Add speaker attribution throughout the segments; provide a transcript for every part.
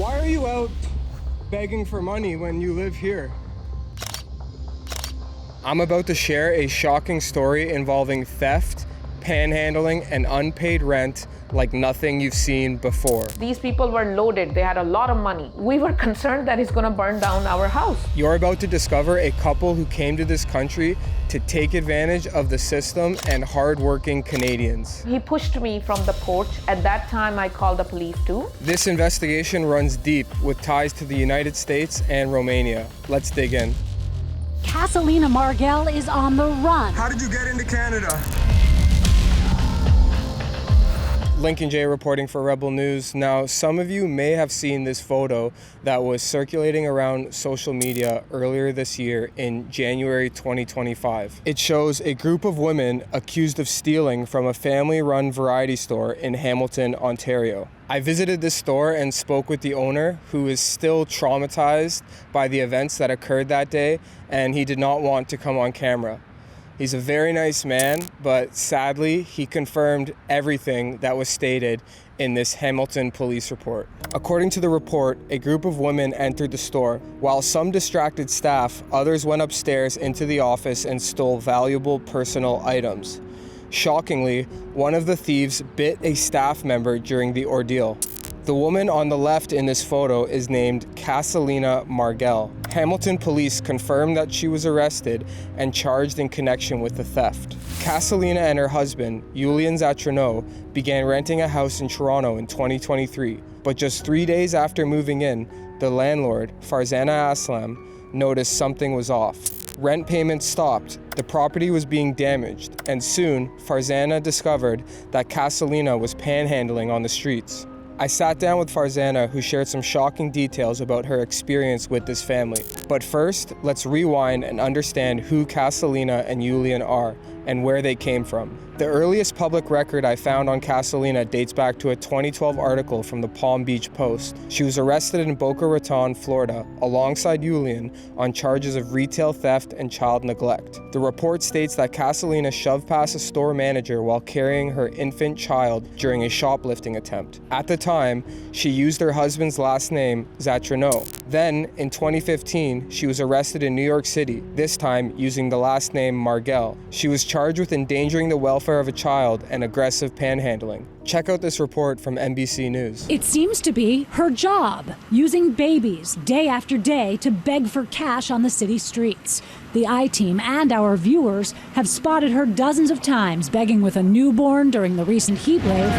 Speaker 1: Why are you out begging for money when you live here? I'm about to share a shocking story involving theft, panhandling, and unpaid rent like nothing you've seen before.
Speaker 2: These people were loaded. They had a lot of money. We were concerned that he's going to burn down our house.
Speaker 1: You're about to discover a couple who came to this country to take advantage of the system and hardworking Canadians.
Speaker 2: He pushed me from the porch. At that time, I called the police too.
Speaker 1: This investigation runs deep with ties to the United States and Romania. Let's dig in.
Speaker 3: Casalina Margell is on the run.
Speaker 1: How did you get into Canada? Lincoln J reporting for Rebel News. Now, some of you may have seen this photo that was circulating around social media earlier this year in January 2025. It shows a group of women accused of stealing from a family-run variety store in Hamilton, Ontario. I visited this store and spoke with the owner, who is still traumatized by the events that occurred that day, and he did not want to come on camera. He's a very nice man, but sadly, he confirmed everything that was stated in this Hamilton police report. According to the report, a group of women entered the store. While some distracted staff, others went upstairs into the office and stole valuable personal items. Shockingly, one of the thieves bit a staff member during the ordeal. The woman on the left in this photo is named Casalina Margell. Hamilton police confirmed that she was arrested and charged in connection with the theft. Casalina and her husband, Julian Zatrano, began renting a house in Toronto in 2023, but just 3 days after moving in, the landlord, Farzana Aslam, noticed something was off. Rent payments stopped, the property was being damaged, and soon Farzana discovered that Casalina was panhandling on the streets. I sat down with Farzana, who shared some shocking details about her experience with this family. But first, let's rewind and understand who Casalina and Julian are and where they came from. The earliest public record I found on Casalina dates back to a 2012 article from the Palm Beach Post. She was arrested in Boca Raton, Florida, alongside Julian on charges of retail theft and child neglect. The report states that Casalina shoved past a store manager while carrying her infant child during a shoplifting attempt. At the time, she used her husband's last name, Zatrano. Then, in 2015, she was arrested in New York City, this time using the last name Margell. She was charged with endangering the welfare of a child and aggressive panhandling. Check out this report from NBC News.
Speaker 3: It seems to be her job, using babies day after day to beg for cash on the city streets. The I-Team and our viewers have spotted her dozens of times begging with a newborn during the recent heat wave,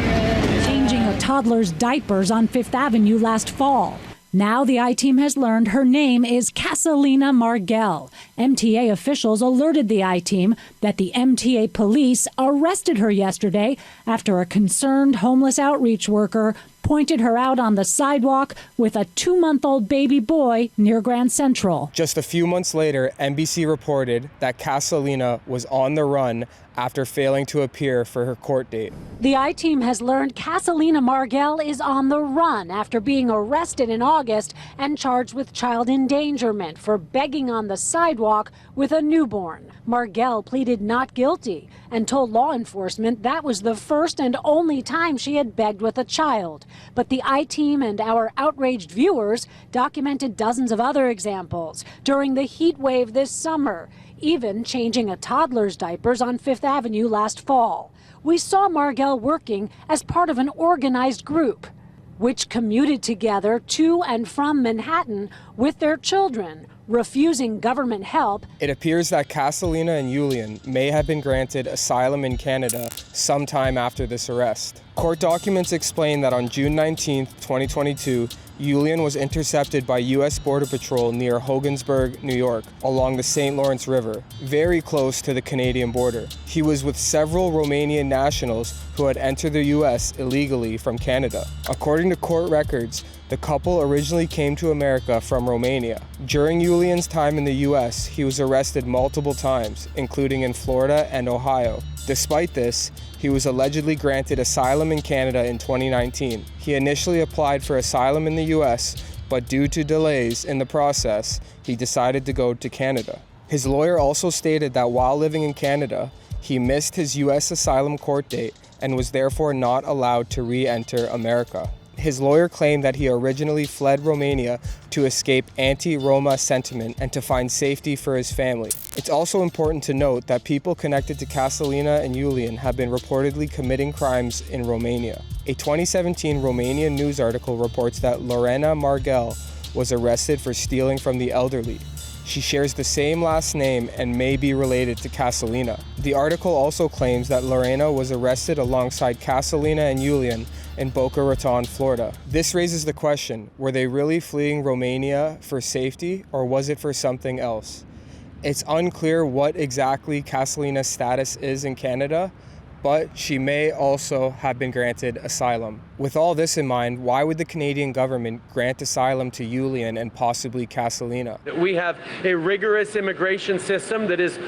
Speaker 3: changing a toddler's diapers on Fifth Avenue last fall. Now the I-Team has learned her name is Casalina Margell. MTA officials alerted the I-Team that the MTA police arrested her yesterday after a concerned homeless outreach worker pointed her out on the sidewalk with a 2-month-old baby boy near Grand Central.
Speaker 1: Just a few months later, NBC reported that Casalina was on the run after failing to appear for her court date.
Speaker 3: The I-Team has learned Casalina Margell is on the run after being arrested in August and charged with child endangerment for begging on the sidewalk with a newborn. Margell pleaded not guilty and told law enforcement that was the first and only time she had begged with a child. But the I-Team and our outraged viewers documented dozens of other examples during the heat wave this summer, even changing a toddler's diapers on Fifth Avenue last fall. We saw Margell working as part of an organized group, which commuted together to and from Manhattan with their children, refusing government help.
Speaker 1: It appears that Casalina and Julian may have been granted asylum in Canada sometime after this arrest. Court documents explain that on June 19, 2022, Julian was intercepted by U.S. Border Patrol near Hogansburg, New York, along the St. Lawrence River, very close to the Canadian border. He was with several Romanian nationals who had entered the U.S. illegally from Canada. According to court records, the couple originally came to America from Romania. During Julian's time in the U.S., he was arrested multiple times, including in Florida and Ohio. Despite this, he was allegedly granted asylum in Canada in 2019. He initially applied for asylum in the U.S., but due to delays in the process, he decided to go to Canada. His lawyer also stated that while living in Canada, he missed his U.S. asylum court date and was therefore not allowed to re-enter America. His lawyer claimed that he originally fled Romania to escape anti-Roma sentiment and to find safety for his family. It's also important to note that people connected to Casalina and Iulian have been reportedly committing crimes in Romania. A 2017 Romanian news article reports that Lorena Marghel was arrested for stealing from the elderly. She shares the same last name and may be related to Casalina. The article also claims that Lorena was arrested alongside Casalina and Iulian in Boca Raton, Florida. This raises the question, were they really fleeing Romania for safety, or was it for something else? It's unclear what exactly Casalina's status is in Canada, but she may also have been granted asylum. With all this in mind, why would the Canadian government grant asylum to Iulian and possibly Casalina?
Speaker 4: We have a rigorous immigration system that is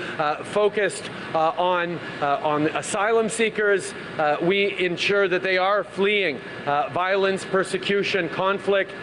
Speaker 4: focused on asylum seekers. We ensure that they are fleeing violence, persecution, conflict,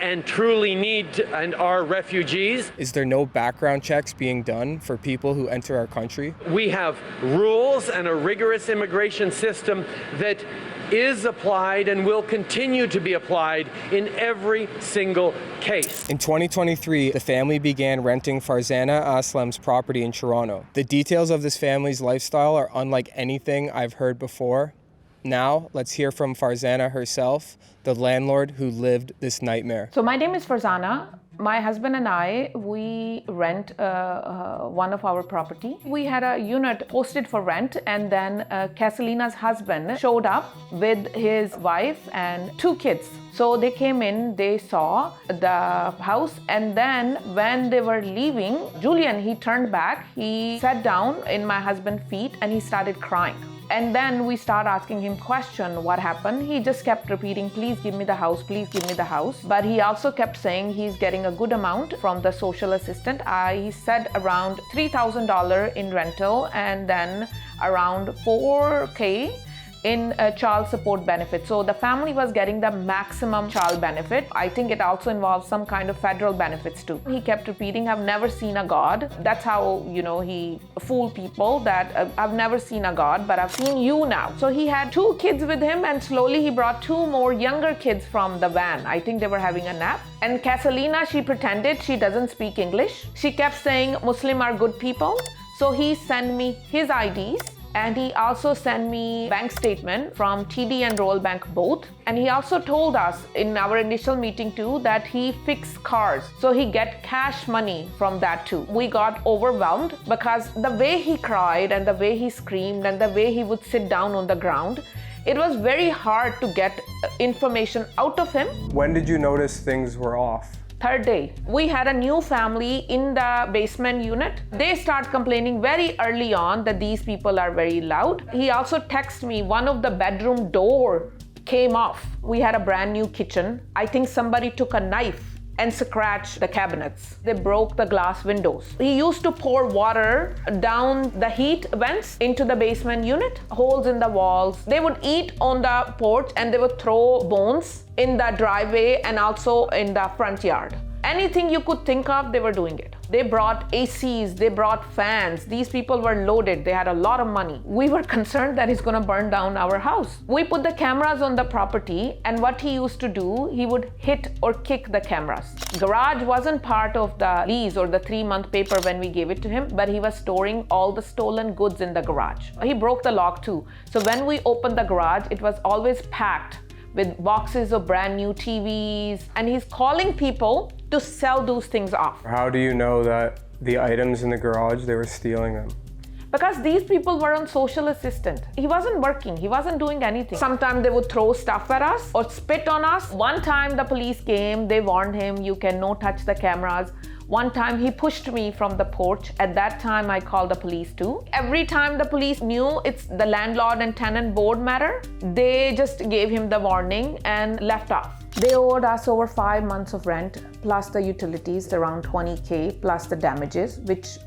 Speaker 4: and truly need and are refugees.
Speaker 1: Is there no background checks being done for people who enter our country?
Speaker 4: We have rules and a rigorous immigration system that is applied and will continue to be applied in every single case.
Speaker 1: In 2023, the family began renting Farzana Aslam's property in Toronto. The details of this family's lifestyle are unlike anything I've heard before. Now, let's hear from Farzana herself, the landlord who lived this nightmare.
Speaker 2: So my name is Farzana. My husband and I, we rent one of our property. We had a unit posted for rent, and then Casalina's husband showed up with his wife and 2 kids. So they came in, they saw the house, and then when they were leaving, Julian, he turned back, he sat down in my husband's feet and he started crying. And then we start asking him question, what happened? He just kept repeating, please give me the house, please give me the house. But he also kept saying he's getting a good amount from the social assistant. He said around $3,000 in rental and then around $4,000 in child support benefit. So the family was getting the maximum child benefit. I think it also involves some kind of federal benefits too. He kept repeating, I've never seen a God. That's how, he fooled people, that I've never seen a God, but I've seen you now. So he had 2 kids with him, and slowly he brought 2 more younger kids from the van. I think they were having a nap. And Casalina, she pretended she doesn't speak English. She kept saying Muslim are good people. So he sent me his IDs. And he also sent me bank statement from TD and Royal Bank both. And he also told us in our initial meeting too that he fixed cars. So he get cash money from that too. We got overwhelmed because the way he cried and the way he screamed and the way he would sit down on the ground, it was very hard to get information out of him.
Speaker 1: When did you notice things were off?
Speaker 2: 3rd day. We had a new family in the basement unit. They start complaining very early on that these people are very loud. He also texted me one of the bedroom door came off. We had a brand new kitchen. I think somebody took a knife and scratched the cabinets. They broke the glass windows. He used to pour water down the heat vents into the basement unit, holes in the walls. They would eat on the porch and they would throw bones in the driveway and also in the front yard. Anything you could think of, they were doing it. They brought ACs, they brought fans. These people were loaded. They had a lot of money. We were concerned that he's gonna burn down our house. We put the cameras on the property, and what he used to do, he would hit or kick the cameras. Garage wasn't part of the lease or the 3-month paper when we gave it to him, but he was storing all the stolen goods in the garage. He broke the lock too. So when we opened the garage, it was always packed with boxes of brand new TVs, and he's calling people to sell those things off.
Speaker 1: How do you know that the items in the garage, they were stealing them?
Speaker 2: Because these people were on social assistant. He wasn't working, he wasn't doing anything. Sometimes they would throw stuff at us or spit on us. One time the police came, they warned him, you can no touch the cameras. One time he pushed me from the porch. At that time I called the police too. Every time the police knew it's the landlord and tenant board matter, they just gave him the warning and left off. They owed us over 5 months of rent, plus the utilities, around $20,000, plus the damages, which,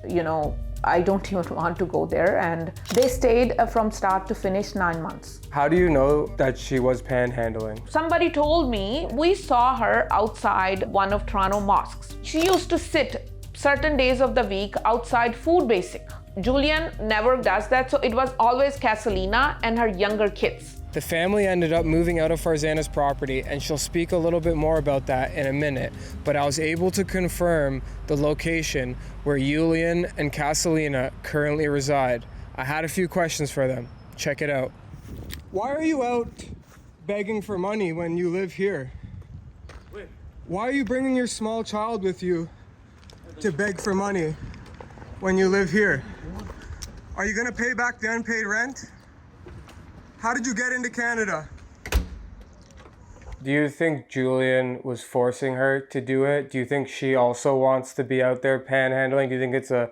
Speaker 2: I don't even want to go there. And they stayed from start to finish 9 months.
Speaker 1: How do you know that she was panhandling?
Speaker 2: Somebody told me we saw her outside one of Toronto mosques. She used to sit certain days of the week outside Food Basic. Julian never does that, so it was always Casalina and her younger kids.
Speaker 1: The family ended up moving out of Farzana's property, and she'll speak a little bit more about that in a minute, but I was able to confirm the location where Yulian and Kasalina currently reside. I had a few questions for them. Check it out. Why are you out begging for money when you live here?
Speaker 5: Wait.
Speaker 1: Why are you bringing your small child with you to beg for money when you live here? Are you gonna pay back the unpaid rent? How did you get into Canada? Do you think Julian was forcing her to do it? Do you think she also wants to be out there panhandling? Do you think it's a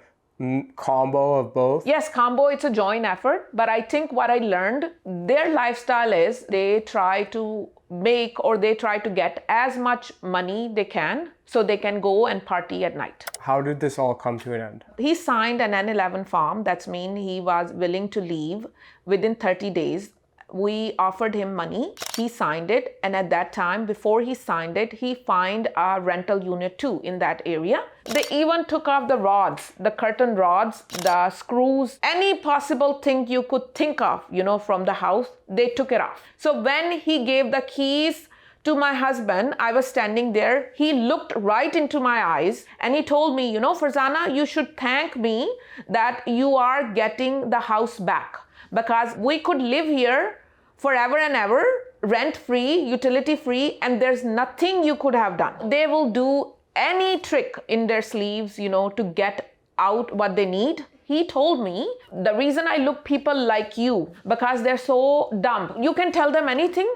Speaker 1: combo of both?
Speaker 2: Yes, combo, it's a joint effort. But I think what I learned, their lifestyle is they try to make or they try to get as much money they can so they can go and party at night.
Speaker 1: How did this all come to an end?
Speaker 2: He signed an N11 form. That's mean he was willing to leave within 30 days. We offered him money. He signed it. And at that time, before he signed it, he found a rental unit too in that area. They even took off the rods, the curtain rods, the screws, any possible thing you could think of, from the house, they took it off. So when he gave the keys to my husband, I was standing there. He looked right into my eyes and he told me, Farzana, you should thank me that you are getting the house back, because we could live here forever and ever, rent-free, utility-free, and there's nothing you could have done. They will do any trick in their sleeves, to get out what they need. He told me, the reason I look people like you, because they're so dumb. You can tell them anything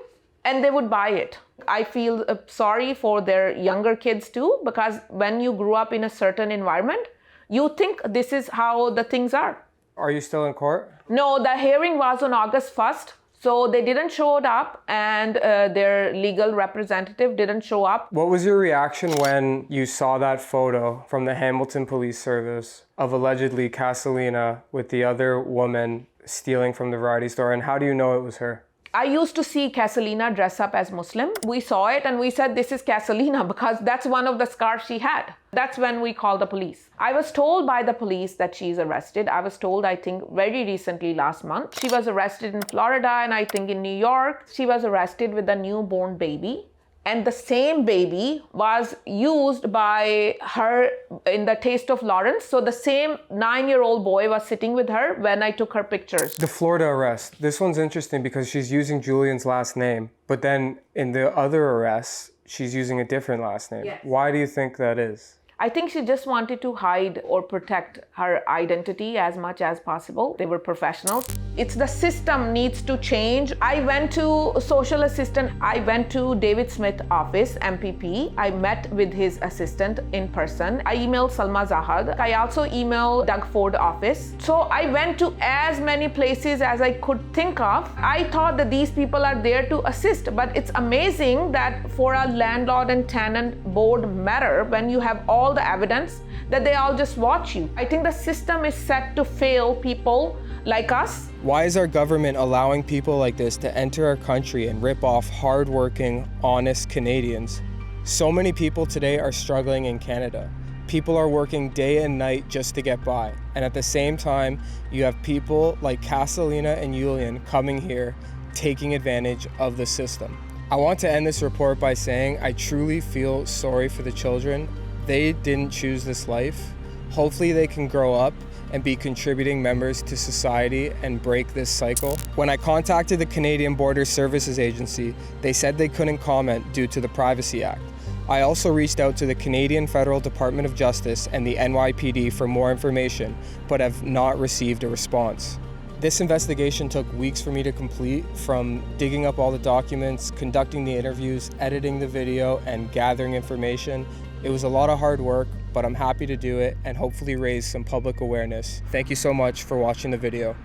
Speaker 2: and they would buy it. I feel sorry for their younger kids too, because when you grew up in a certain environment, you think this is how the things are.
Speaker 1: Are you still in court?
Speaker 2: No, the hearing was on August 1st. So they didn't show up and their legal representative didn't show up.
Speaker 1: What was your reaction when you saw that photo from the Hamilton Police Service of allegedly Kasalina with the other woman stealing from the variety store? And how do you know it was her?
Speaker 2: I used to see Kasalina dress up as Muslim. We saw it and we said, this is Kasalina, because that's one of the scarves she had. That's when we called the police. I was told by the police that she's arrested. I was told, I think, very recently last month. She was arrested in Florida and I think in New York. She was arrested with a newborn baby. And the same baby was used by her in the Taste of Lawrence. So the same 9-year-old boy was sitting with her when I took her pictures.
Speaker 1: The Florida arrest. This one's interesting because she's using Julian's last name. But then in the other arrests, she's using a different last name.
Speaker 2: Yes.
Speaker 1: Why do you think that is?
Speaker 2: I think she just wanted to hide or protect her identity as much as possible. They were professionals. It's the system needs to change. I went to social assistant. I went to David Smith office, MPP. I met with his assistant in person. I emailed Salma Zahad. I also emailed Doug Ford office. So I went to as many places as I could think of. I thought that these people are there to assist, but it's amazing that for a landlord and tenant board matter, when you have all the evidence, that they all just watch you. I think the system is set to fail people like us.
Speaker 1: Why is our government allowing people like this to enter our country and rip off hardworking, honest Canadians? So many people today are struggling in Canada. People are working day and night just to get by. And at the same time, you have people like Kasalina and Yulian coming here, taking advantage of the system. I want to end this report by saying I truly feel sorry for the children. They didn't choose this life. Hopefully they can grow up and be contributing members to society and break this cycle. When I contacted the Canadian Border Services Agency, they said they couldn't comment due to the Privacy Act. I also reached out to the Canadian Federal Department of Justice and the NYPD for more information, but have not received a response. This investigation took weeks for me to complete, from digging up all the documents, conducting the interviews, editing the video, and gathering information. It was a lot of hard work, but I'm happy to do it and hopefully raise some public awareness. Thank you so much for watching the video.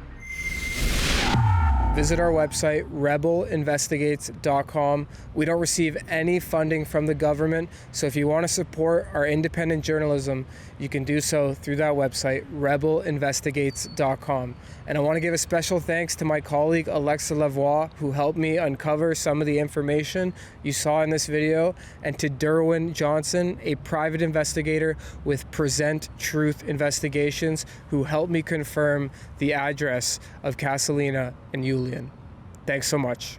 Speaker 1: Visit our website, rebelinvestigates.com. We don't receive any funding from the government, so if you want to support our independent journalism, you can do so through that website, rebelinvestigates.com. And I want to give a special thanks to my colleague, Alexa Lavoie, who helped me uncover some of the information you saw in this video, and to Derwin Johnson, a private investigator with Present Truth Investigations, who helped me confirm the address of Kasalina and Yulian. Thanks so much.